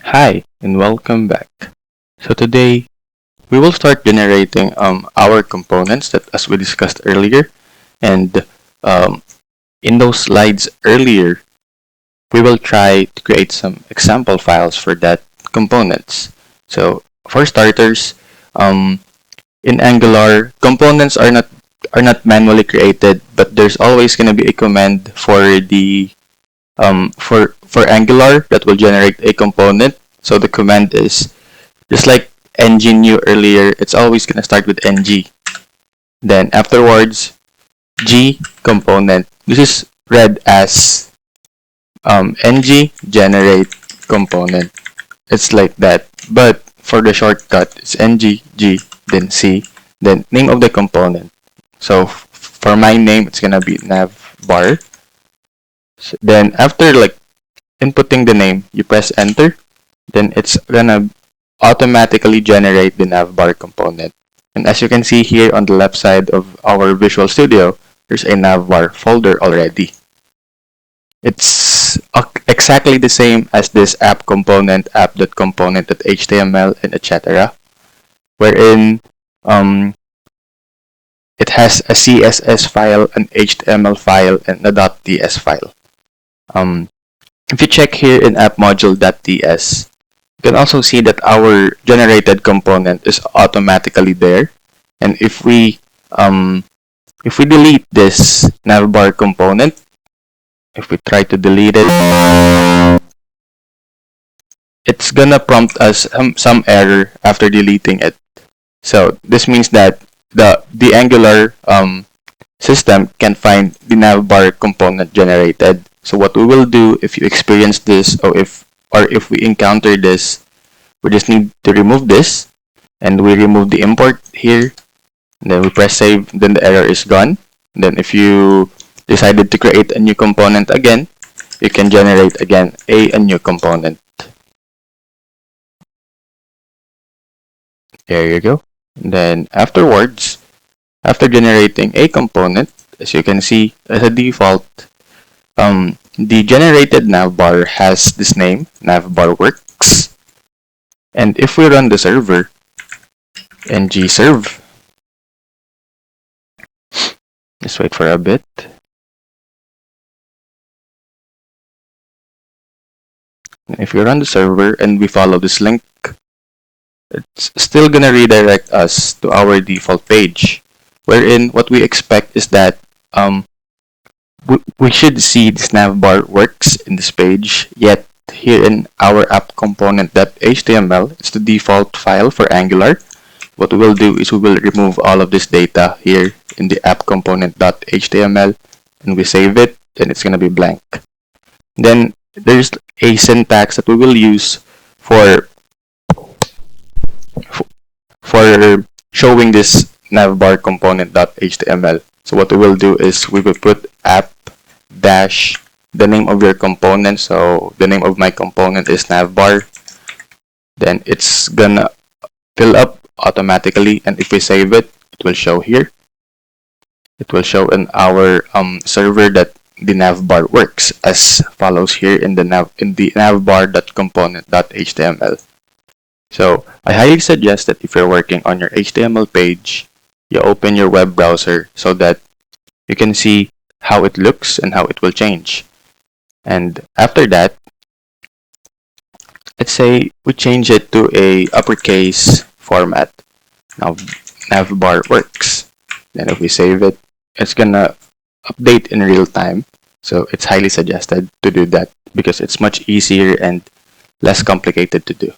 Hi and welcome back. So today we will start generating our components that as we discussed earlier, and um, in those slides earlier we will try to create some example files for that components. So for starters, um, in Angular components are not manually created, but there's always going to be a command for the for Angular that will generate a component. So the command is just like ng new earlier, it's always going to start with ng. Then afterwards, g component. This is read as ng generate component. It's like that. But for the shortcut, it's ng g then c then name of the component. So for my name, it's gonna be navbar. So then after like inputting the name, you press enter. Then it's gonna automatically generate the navbar component. And as you can see here on the left side of our Visual Studio, there's a navbar folder already. It's exactly the same as this app component, app.component.html, and etc. Wherein it has a CSS file, an HTML file, and a .ts file. If you check here in app_module.ts, you can also see that our generated component is automatically there. And if we delete this navbar component, if we try to delete it, it's gonna prompt us some error after deleting it. So this means that the Angular system can find the navbar component generated. So what we will do if you experience this, or if we encounter this, we just need to remove this, and we remove the import here, and then we press save, then the error is gone. Then if you decided to create a new component again, you can generate again a new component. There you go. And then afterwards, after generating a component, as you can see, as a default, the generated navbar has this name, navbar works. And if we run the server, ng-serve, just wait for a bit. If we run the server and we follow this link, it's still gonna redirect us to our default page, wherein what we expect is that we should see this navbar works in this page, yet here in our app component.html, it's the default file for Angular. What we will do is we will remove all of this data here in the app component.html, and we save it, and it's going to be blank. Then there's a syntax that we will use for showing this navbar component.html. So what we will do is we will put app dash the name of your component. So the name of my component is navbar. Then it's gonna fill up automatically, and if we save it, it will show here. It will show in our server that the navbar works as follows here in the navbar.component.html. So I highly suggest that if you're working on your HTML page, you open your web browser so that you can see how it looks and how it will change. And after that, let's say we change it to a uppercase format. Now navbar works. Then if we save it, it's gonna update in real time. So it's highly suggested to do that because it's much easier and less complicated to do.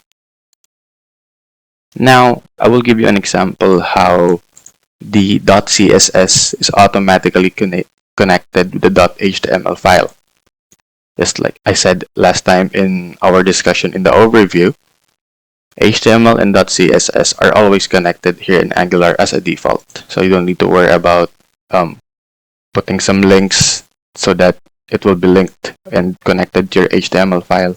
Now I will give you an example how the .css is automatically connected with the .html file. Just like I said last time in our discussion in the overview, HTML and .css are always connected here in Angular as a default. So you don't need to worry about putting some links so that it will be linked and connected to your HTML file.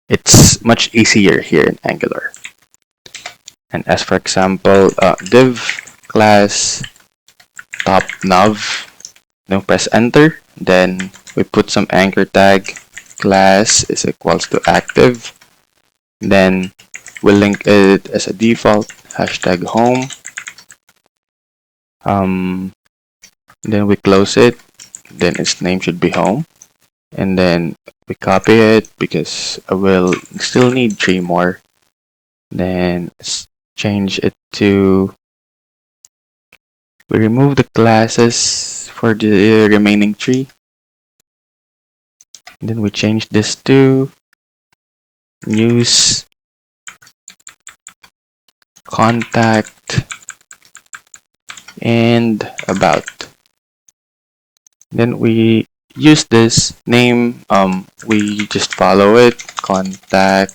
It's much easier here in Angular. And as for example, div class top nav, now press enter, then we put some anchor tag, class is equals to active, Then we'll link it as a default hashtag home. Then we close it. Then its name should be home. And then we copy it because I will still need 3 more. Then let's change it to, we remove the classes for the remaining 3. Then we change this to news, contact, and about. Then we use this name, we just follow it, contact,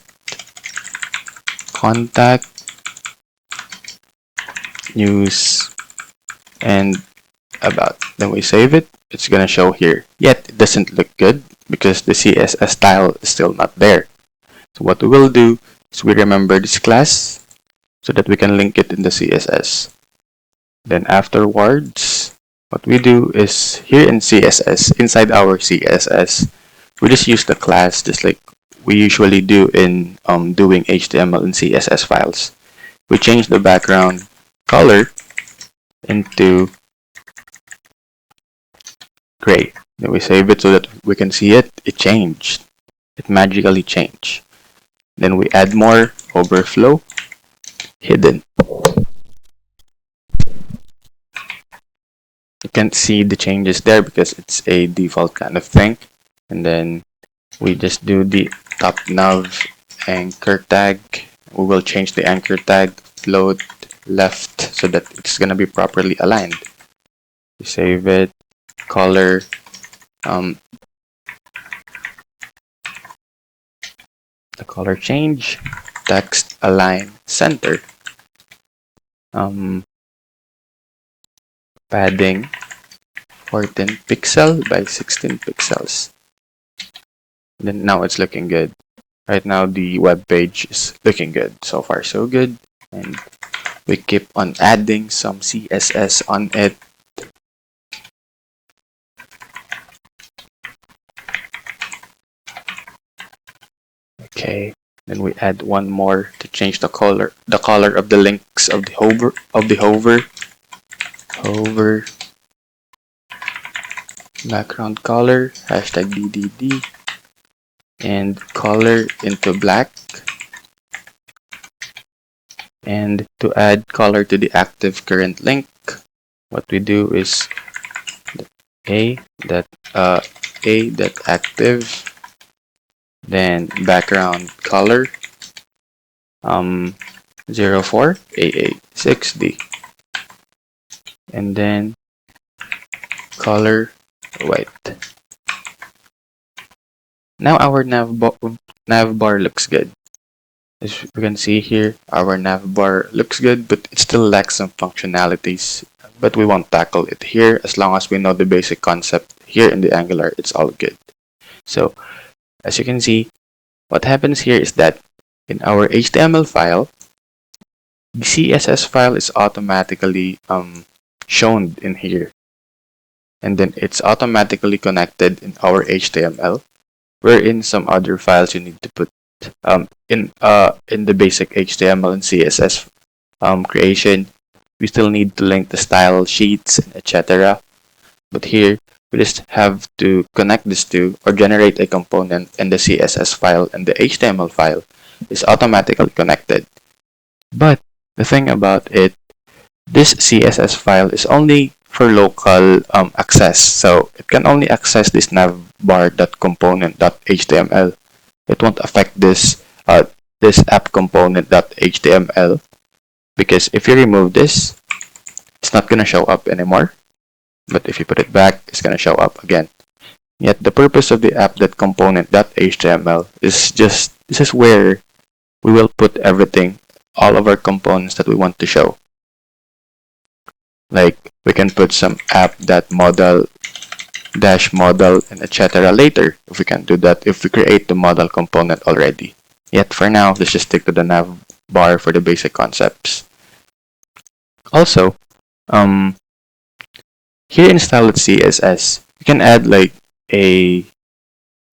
news, and about. Then we save it. It's gonna show here. Yet it doesn't look good because the CSS style is still not there. So what we will do is we remember this class so that we can link it in the CSS. Then afterwards, what we do is here in CSS, inside our CSS, we just use the class just like we usually do in doing HTML and CSS files. We change the background color into gray. Then we save it so that we can see it. It changed. It magically changed. Then we add more overflow, hidden. You can't see the changes there because it's a default kind of thing. And then we just do the top nav anchor tag. We will change the anchor tag float left so that it's gonna be properly aligned. We save it. Color, the color change, text align center, padding 14 pixel by 16 pixels. Then now it's looking good. Right now the web page is looking good. So far so good. And we keep on adding some CSS on it. Okay, then we add one more to change the color of the links of the hover background color hashtag DDD and color into black. And to add color to the active current link, what we do is a that active, then background color 04 AA6D, and then color white. Now our nav bar looks good. As we can see here, our nav bar looks good, but it still lacks some functionalities. But we won't tackle it here. As long as we know the basic concept here in the Angular, it's all good. So as you can see, what happens here is that in our HTML file, the CSS file is automatically shown in here. And then it's automatically connected in our HTML, wherein some other files you need to put in the basic HTML and CSS creation. We still need to link the style sheets, etc. But here, we just have to connect these two or generate a component, and the CSS file and the HTML file is automatically connected. But the thing about it, this CSS file is only for local access. So it can only access this navbar.component.html. It won't affect this app component.html, because if you remove this, it's not gonna show up anymore. But if you put it back, it's gonna show up again. Yet the purpose of the app.component.html is just, this is where we will put everything, all of our components that we want to show. Like we can put some app.model -model and etc. later if we can do that if we create the model component already. Yet for now, let's just stick to the nav bar for the basic concepts. Also, here in style.css, you can add like a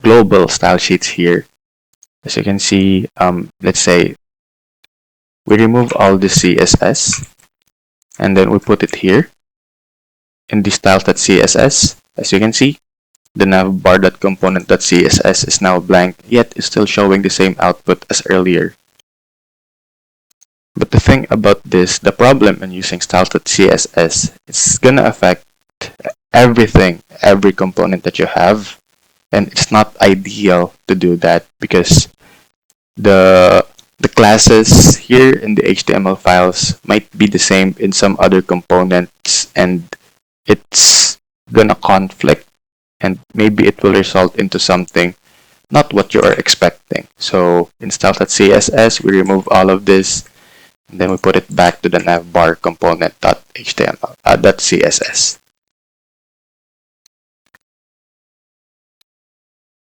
global style sheets here. As you can see, let's say we remove all the CSS and then we put it here in the styles.css. As you can see, the navbar.component.css is now blank, yet is still showing the same output as earlier. But the thing about this, the problem in using styles.css, it's gonna affect everything, every component that you have, and it's not ideal to do that because the classes here in the HTML files might be the same in some other components, and it's gonna conflict, and maybe it will result into something not what you are expecting. So in style.css, we remove all of this, and then we put it back to the navbar component.html .css.